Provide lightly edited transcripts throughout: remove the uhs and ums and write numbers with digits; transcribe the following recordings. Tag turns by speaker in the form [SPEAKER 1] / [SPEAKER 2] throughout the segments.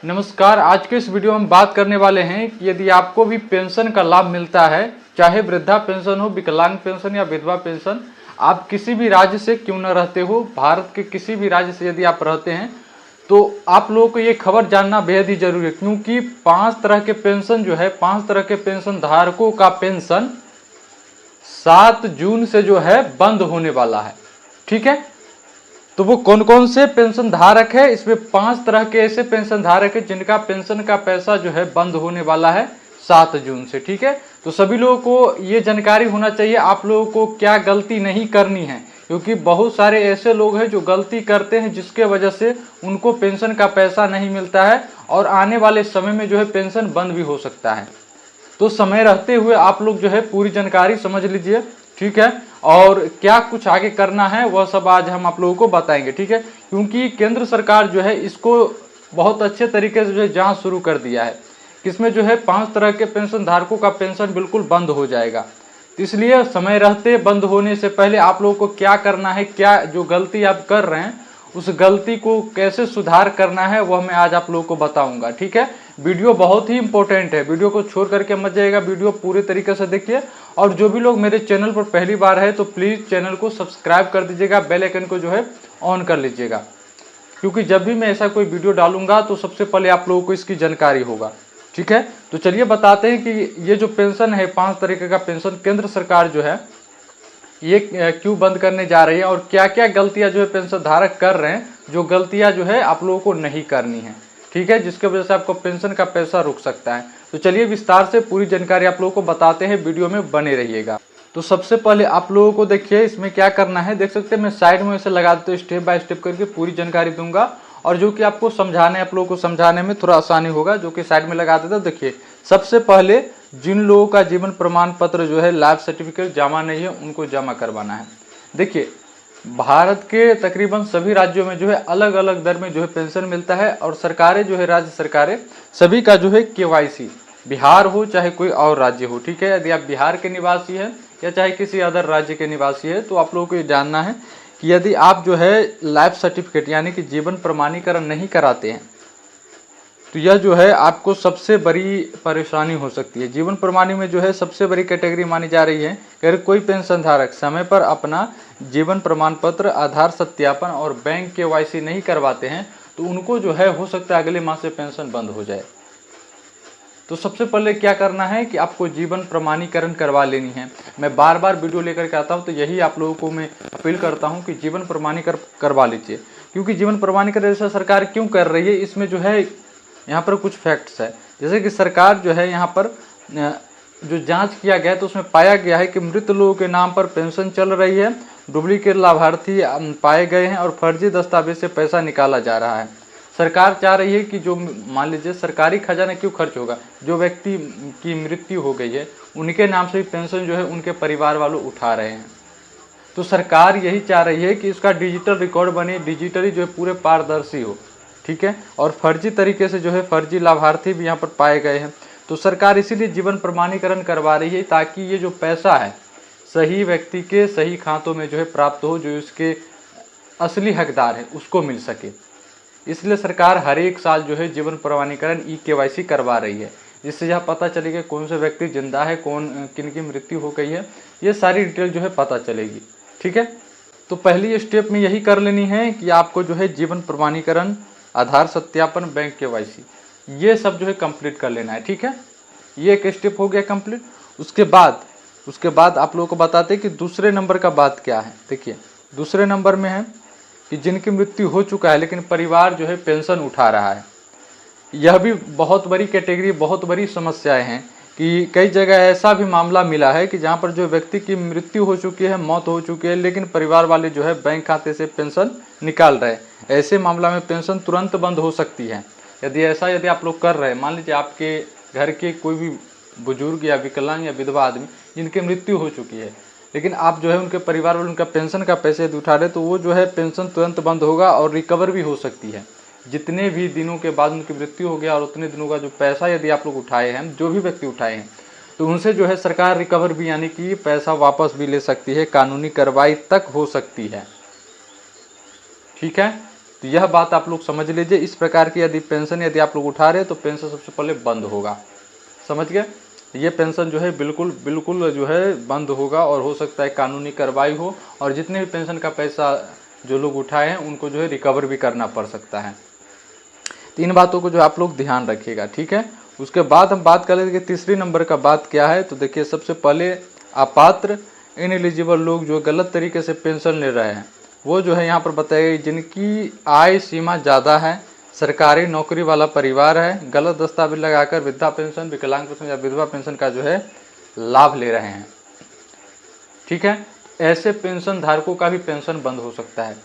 [SPEAKER 1] नमस्कार। आज के इस वीडियो में हम बात करने वाले हैं कि यदि आपको भी पेंशन का लाभ मिलता है, चाहे वृद्धा पेंशन हो, विकलांग पेंशन या विधवा पेंशन, आप किसी भी राज्य से क्यों न रहते हो, भारत के किसी भी राज्य से यदि आप रहते हैं तो आप लोगों को ये खबर जानना बेहद ही जरूरी है, क्योंकि 5 तरह के पेंशन जो है, 5 तरह के पेंशन धारकों का पेंशन 7 जून से जो है बंद होने वाला है। ठीक है, तो वो कौन कौन से पेंशन धारक है? इसमें 5 तरह के ऐसे पेंशन धारक है जिनका पेंशन का पैसा जो है बंद होने वाला है 7 जून से। ठीक है, तो सभी लोगों को ये जानकारी होना चाहिए आप लोगों को क्या गलती नहीं करनी है, क्योंकि बहुत सारे ऐसे लोग हैं जो गलती करते हैं जिसके वजह से उनको पेंशन का पैसा नहीं मिलता है और आने वाले समय में जो है पेंशन बंद भी हो सकता है। तो समय रहते हुए आप लोग जो है पूरी जानकारी समझ लीजिए। ठीक है, और क्या कुछ आगे करना है वह सब आज हम आप लोगों को बताएंगे। ठीक है, क्योंकि केंद्र सरकार जो है इसको बहुत अच्छे तरीके से जो है जांच शुरू कर दिया है, किसमें जो है 5 तरह के पेंशन धारकों का पेंशन बिल्कुल बंद हो जाएगा। इसलिए समय रहते बंद होने से पहले आप लोगों को क्या करना है, क्या जो गलती आप कर रहे हैं उस गलती को कैसे सुधार करना है वह मैं आज आप लोगों को बताऊंगा। ठीक है, वीडियो बहुत ही इंपॉर्टेंट है, वीडियो को छोड़ करके मत जाइएगा, वीडियो पूरे तरीके से देखिए। और जो भी लोग मेरे चैनल पर पहली बार है तो प्लीज़ चैनल को सब्सक्राइब कर दीजिएगा, बेल आइकन को जो है ऑन कर लीजिएगा, क्योंकि जब भी मैं ऐसा कोई वीडियो डालूंगा तो सबसे पहले आप लोगों को इसकी जानकारी होगा। ठीक है, तो चलिए बताते हैं कि ये जो पेंशन है 5 तरीके का पेंशन केंद्र सरकार जो है ये क्यों बंद करने जा रही है और क्या क्या गलतियां जो है पेंशन धारक कर रहे हैं, जो गलतियां जो है आप लोगों को नहीं करनी है। ठीक है, जिसके वजह से आपको पेंशन का पैसा रुक सकता है। तो चलिए विस्तार से पूरी जानकारी आप लोगों को बताते हैं, वीडियो में बने रहिएगा। तो सबसे पहले आप लोगों को देखिए इसमें क्या करना है, देख सकते हैं मैं साइड में ऐसे लगा देता हूँ, स्टेप बाय स्टेप करके पूरी जानकारी दूंगा और जो कि आपको समझाने आप लोगों को समझाने में थोड़ा आसानी होगा, जो कि साइड में लगा देता हूँ। देखिए सबसे पहले जिन लोगों का जीवन प्रमाण पत्र जो है लाइफ सर्टिफिकेट जमा नहीं है उनको जमा करवाना है। देखिए भारत के तकरीबन सभी राज्यों में जो है अलग अलग दर में जो है पेंशन मिलता है और सरकारें जो है राज्य सरकारें सभी का जो है केवाईसी, बिहार हो चाहे कोई और राज्य हो। ठीक है, यदि आप बिहार के निवासी हैं या चाहे किसी अदर राज्य के निवासी है तो आप लोगों को ये जानना है कि यदि आप जो है लाइफ सर्टिफिकेट यानी कि जीवन प्रमाणीकरण नहीं कराते हैं तो यह जो है आपको सबसे बड़ी परेशानी हो सकती है। जीवन प्रमाणी में जो है सबसे बड़ी कैटेगरी मानी जा रही है कि अगर कोई पेंशन धारक समय पर अपना जीवन प्रमाण पत्र, आधार सत्यापन और बैंक केवाईसी नहीं करवाते हैं तो उनको जो है हो सकता है अगले माह से पेंशन बंद हो जाए। तो सबसे पहले क्या करना है कि आपको जीवन प्रमाणीकरण करवा लेनी है। मैं बार बार वीडियो लेकर के आता हूँ तो यही आप लोगों को मैं अपील करता हूँ कि जीवन प्रमाणीकरण करवा लीजिए, क्योंकि जीवन प्रमाणीकरण जैसा सरकार क्यों कर रही है इसमें जो है यहाँ पर कुछ फैक्ट्स है। जैसे कि सरकार जो है यहाँ पर जो जांच किया गया तो उसमें पाया गया है कि मृत लोगों के नाम पर पेंशन चल रही है, डुप्लीकेट लाभार्थी पाए गए हैं और फर्जी दस्तावेज से पैसा निकाला जा रहा है। सरकार चाह रही है कि जो मान लीजिए सरकारी खजाना क्यों खर्च होगा, जो व्यक्ति की मृत्यु हो गई है उनके नाम से भी पेंशन जो है उनके परिवार वालों उठा रहे हैं। तो सरकार यही चाह रही है कि इसका डिजिटल रिकॉर्ड बने, डिजिटली जो है पूरे पारदर्शी हो। ठीक है, और फर्जी तरीके से जो है फर्जी लाभार्थी भी यहाँ पर पाए गए हैं। तो सरकार इसीलिए जीवन प्रमाणीकरण करवा रही है ताकि ये जो पैसा है सही व्यक्ति के सही खातों में जो है प्राप्त हो, जो इसके असली हकदार है उसको मिल सके। इसलिए सरकार हर एक साल जो है जीवन प्रमाणीकरण केवाईसी करवा रही है, जिससे यह पता चलेगा कौन से व्यक्ति जिंदा है, कौन किन की मृत्यु हो गई है, ये सारी डिटेल जो है पता चलेगी। ठीक है, तो पहली स्टेप में यही कर लेनी है कि आपको जो है जीवन प्रमाणीकरण, आधार सत्यापन, बैंक केवाईसी ये सब जो है कंप्लीट कर लेना है। ठीक है, ये एक स्टेप हो गया कंप्लीट। उसके बाद आप लोगों को बताते हैं कि दूसरे नंबर का बात क्या है। देखिए दूसरे नंबर में है कि जिनकी मृत्यु हो चुका है लेकिन परिवार जो है पेंशन उठा रहा है। यह भी बहुत बड़ी कैटेगरी, बहुत बड़ी समस्याएं हैं कि कई जगह ऐसा भी मामला मिला है कि जहां पर जो व्यक्ति की मृत्यु हो चुकी है, मौत हो चुकी है, लेकिन परिवार वाले जो है बैंक खाते से पेंशन निकाल रहे हैं। ऐसे मामला में पेंशन तुरंत बंद हो सकती है। यदि आप लोग कर रहे हैं, मान लीजिए आपके घर के कोई भी बुजुर्ग या विकलांग या विधवा आदमी जिनकी मृत्यु हो चुकी है, लेकिन आप जो है उनके परिवार वाले उनका पेंशन का पैसे यदि उठा रहे तो वो जो है पेंशन तुरंत बंद होगा और रिकवर भी हो सकती है। जितने भी दिनों के बाद उनकी मृत्यु हो गया और उतने दिनों का जो पैसा यदि आप लोग उठाए हैं, जो भी व्यक्ति उठाए हैं, तो उनसे जो है सरकार रिकवर भी यानी कि पैसा वापस भी ले सकती है, कानूनी कार्रवाई तक हो सकती है। ठीक है, तो यह बात आप लोग समझ लीजिए। इस प्रकार की यदि पेंशन यदि आप लोग उठा रहे हैं तो पेंशन सबसे पहले बंद होगा, समझ गए। ये पेंशन जो है बिल्कुल बिल्कुल जो है बंद होगा और हो सकता है कानूनी कार्रवाई हो, और जितने भी पेंशन का पैसा जो लोग उठाए हैं उनको जो है रिकवर भी करना पड़ सकता है। तो इन बातों को जो आप लोग ध्यान रखिएगा, ठीक है। उसके बाद हम बात कर लेंगे तीसरी नंबर का बात क्या है। तो देखिए, सबसे पहले अपात्र इनएलिजिबल लोग जो गलत तरीके से पेंशन ले रहे हैं, वो जो है यहाँ पर बताया गया जिनकी आय सीमा ज़्यादा है, सरकारी नौकरी वाला परिवार है, गलत दस्तावेज लगाकर वृद्धा पेंशन, विकलांग पेंशन या विधवा पेंशन का जो है लाभ ले रहे हैं, ठीक है। ऐसे पेंशन धारकों का भी पेंशन बंद हो सकता है,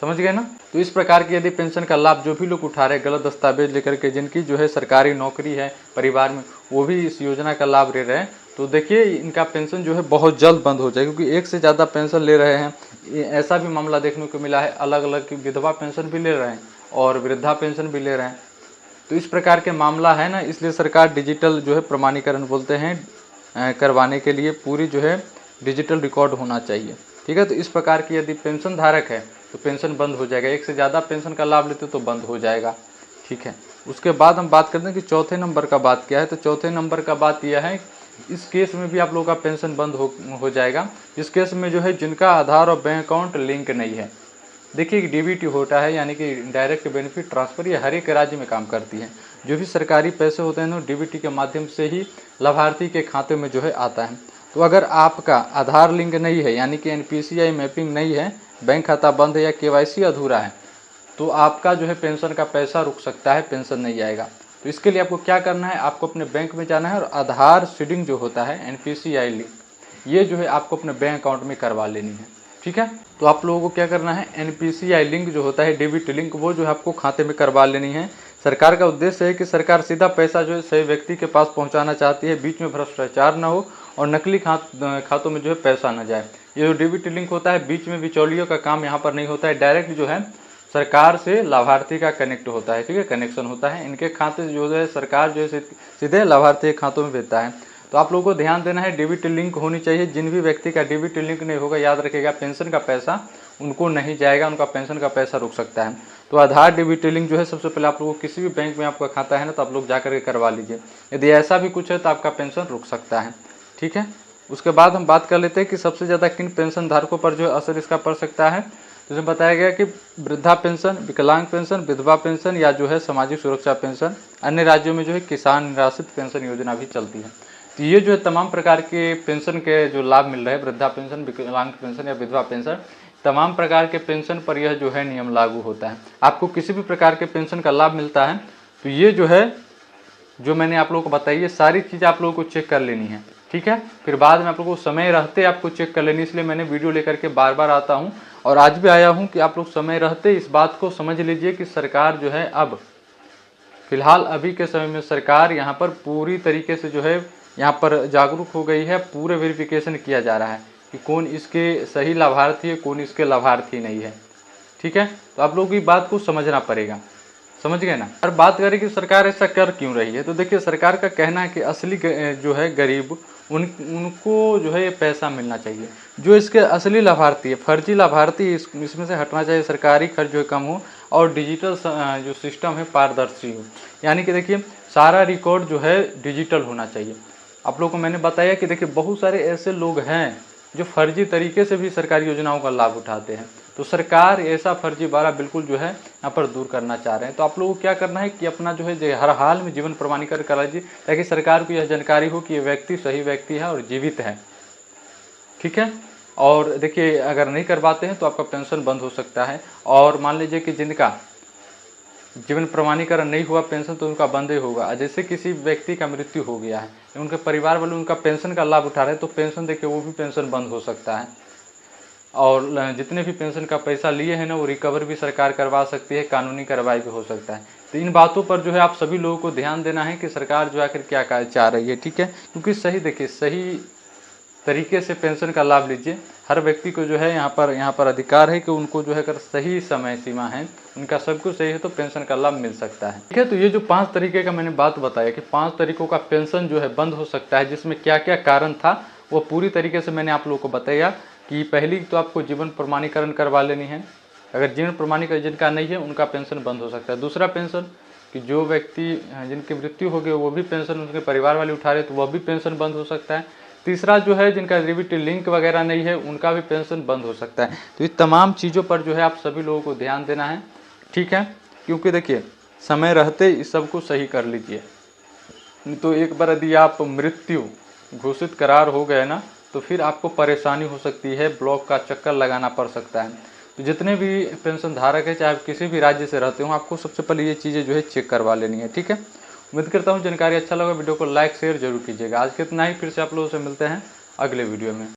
[SPEAKER 1] समझ गए ना। तो इस प्रकार की यदि पेंशन का लाभ जो भी लोग उठा रहे हैं गलत दस्तावेज लेकर के, जिनकी जो है सरकारी नौकरी है परिवार में, वो भी इस योजना का लाभ ले रहे हैं, तो देखिए इनका पेंशन जो है बहुत जल्द बंद हो जाएगा, क्योंकि एक से ज़्यादा पेंशन ले रहे हैं। ऐसा भी मामला देखने को मिला है, अलग अलग की विधवा पेंशन भी ले रहे हैं और वृद्धा पेंशन भी ले रहे हैं। तो इस प्रकार के मामला है ना, इसलिए सरकार डिजिटल जो है प्रमाणीकरण बोलते हैं करवाने के लिए पूरी जो है डिजिटल रिकॉर्ड होना चाहिए, ठीक है। तो इस प्रकार की यदि पेंशन धारक है तो पेंशन बंद हो जाएगा, एक से ज़्यादा पेंशन का लाभ लेते तो बंद हो जाएगा, ठीक है। उसके बाद हम बात करते हैं कि चौथे नंबर का बात क्या है। तो चौथे नंबर का बात यह है, इस केस में भी आप लोगों का पेंशन बंद हो जाएगा, इस केस में जो है जिनका आधार और बैंक अकाउंट लिंक नहीं है। देखिए डीबीटी होता है, यानी कि डायरेक्ट बेनिफिट ट्रांसफ़र, ये हर एक राज्य में काम करती है। जो भी सरकारी पैसे होते हैं ना डीबीटी के माध्यम से ही लाभार्थी के खाते में जो है आता है। तो अगर आपका आधार लिंक नहीं है, यानी कि एनपीसीआई मैपिंग नहीं है, बैंक खाता बंद है या केवाईसी अधूरा है, तो आपका जो है पेंशन का पैसा रुक सकता है, पेंशन नहीं आएगा। तो इसके लिए आपको क्या करना है, आपको अपने बैंक में जाना है और आधार सीडिंग जो होता है एनपीसीआई लिंक, ये जो है आपको अपने बैंक अकाउंट में करवा लेनी है, ठीक है। तो आप लोगों को क्या करना है, एनपीसीआई लिंक जो होता है डीबीटी लिंक, वो जो है आपको खाते में करवा लेनी है। सरकार का उद्देश्य है कि सरकार सीधा पैसा जो है सही व्यक्ति के पास पहुंचाना चाहती है, बीच में भ्रष्टाचार ना हो और नकली खातों में जो है पैसा ना जाए। ये जो डीबीटी लिंक होता है, बीच में बिचौलियों का काम यहाँ पर नहीं होता है, डायरेक्ट जो है सरकार से लाभार्थी का कनेक्ट होता है, ठीक है, कनेक्शन होता है। इनके खाते जो है सरकार जो है सीधे लाभार्थी के खातों में भेजता है। तो आप लोगों को ध्यान देना है, डीबीटी लिंक होनी चाहिए। जिन भी व्यक्ति का डीबीटी लिंक नहीं होगा, याद रखिएगा पेंशन का पैसा उनको नहीं जाएगा, उनका पेंशन का पैसा रुक सकता है। तो आधार डीबीटी लिंक जो है सबसे पहले आप लोगों को किसी भी बैंक में आपका खाता है ना, तो आप लोग जाकर के करवा लीजिए। यदि ऐसा भी कुछ है तो आपका पेंशन रुक सकता है, ठीक है। उसके बाद हम बात कर लेते हैं कि सबसे ज़्यादा किन पेंशन धारकों पर जो है असर इसका पड़ सकता है। तो इसमें बताया गया कि वृद्धा पेंशन, विकलांग पेंशन, विधवा पेंशन या जो है सामाजिक सुरक्षा पेंशन। अन्य राज्यों में जो है किसान निराश्रित पेंशन योजना भी चलती है। तो ये जो है तमाम प्रकार के पेंशन के जो लाभ मिल रहे हैं, वृद्धा पेंशन, विकलांग पेंशन या विधवा पेंशन, तमाम प्रकार के पेंशन पर यह जो है नियम लागू होता है। आपको किसी भी प्रकार के पेंशन का लाभ मिलता है तो ये जो है जो मैंने आप लोगों को बताई, ये सारी चीज़ आप लोगों को चेक कर लेनी है, ठीक है। फिर बाद में आप लोगों को समय रहते आपको चेक कर लेनी, इसलिए मैंने वीडियो लेकर के बार बार आता हूँ और आज भी आया हूँ कि आप लोग समय रहते इस बात को समझ लीजिए कि सरकार जो है अब फिलहाल अभी के समय में सरकार यहाँ पर पूरी तरीके से जो है यहाँ पर जागरूक हो गई है। पूरे वेरिफिकेशन किया जा रहा है कि कौन इसके सही लाभार्थी है, कौन इसके लाभार्थी नहीं है, ठीक है। तो आप लोगों की बात को समझना पड़ेगा, समझ गए ना। और बात करें कि सरकार ऐसा कर क्यों रही है, तो देखिए सरकार का कहना है कि असली जो है गरीब उनको जो है ये पैसा मिलना चाहिए। जो इसके असली लाभार्थी है, फर्जी लाभार्थी इसमें से हटना चाहिए, सरकारी खर्च जो है कम हो और डिजिटल जो सिस्टम है पारदर्शी हो। यानी कि देखिए सारा रिकॉर्ड जो है डिजिटल होना चाहिए। आप लोगों को मैंने बताया कि देखिए बहुत सारे ऐसे लोग हैं जो फर्जी तरीके से भी सरकारी योजनाओं का लाभ उठाते हैं। तो सरकार ऐसा फर्जीवाड़ा बिल्कुल जो है यहाँ पर दूर करना चाह रहे हैं। तो आप लोगों को क्या करना है कि अपना जो है हर हाल में जीवन प्रमाणीकरण करा लीजिए, ताकि सरकार को यह जानकारी हो कि ये व्यक्ति सही व्यक्ति है और जीवित है, ठीक है। और देखिए अगर नहीं करवाते हैं तो आपका पेंशन बंद हो सकता है। और मान लीजिए कि जिनका जीवन प्रमाणीकरण नहीं हुआ पेंशन, तो उनका बंद ही होगा। जैसे किसी व्यक्ति का मृत्यु हो गया है, उनके परिवार वाले उनका पेंशन का लाभ उठा रहे हैं, तो पेंशन देखिए वो भी पेंशन बंद हो सकता है। और जितने भी पेंशन का पैसा लिए हैं ना, वो रिकवर भी सरकार करवा सकती है, कानूनी कार्रवाई भी हो सकता है। तो इन बातों पर जो है आप सभी लोगों को ध्यान देना है कि सरकार जो आखिर क्या चाह रही है, ठीक है। क्योंकि सही देखिए सही तरीके से पेंशन का लाभ लीजिए। हर व्यक्ति को जो है यहाँ पर अधिकार है कि उनको जो है अगर सही समय सीमा है, उनका सब कुछ सही है, तो पेंशन का लाभ मिल सकता है, ठीक है। तो ये जो 5 तरीके का मैंने बात बताया कि 5 तरीकों का पेंशन जो है बंद हो सकता है, जिसमें क्या क्या कारण था वो पूरी तरीके से मैंने आप लोगों को बताया। कि पहली तो आपको जीवन प्रमाणीकरण करवा लेनी है, अगर जीवन प्रमाणीकरण जिनका नहीं है उनका पेंशन बंद हो सकता है। दूसरा पेंशन कि जो व्यक्ति जिनकी मृत्यु हो गई वो भी पेंशन उनके परिवार वाले उठा रहे तो वह भी पेंशन बंद हो सकता है। तीसरा जो है जिनका रिलेटिव लिंक वगैरह नहीं है उनका भी पेंशन बंद हो सकता है। तो इस तमाम चीज़ों पर जो है आप सभी लोगों को ध्यान देना है, ठीक है, क्योंकि देखिए समय रहते इस सबको सही कर लीजिए। तो एक बार यदि आप मृत्यु घोषित करार हो गए ना तो फिर आपको परेशानी हो सकती है, ब्लॉक का चक्कर लगाना पड़ सकता है। तो जितने भी पेंशन धारक है चाहे आप किसी भी राज्य से रहते हो आपको सबसे पहले ये चीज़ें जो है चेक करवा लेनी है, ठीक है। उम्मीद करता हूँ जानकारी अच्छा लगा, वीडियो को लाइक शेयर जरूर कीजिएगा। आज के इतना ही, फिर से आप लोगों से मिलते हैं अगले वीडियो में।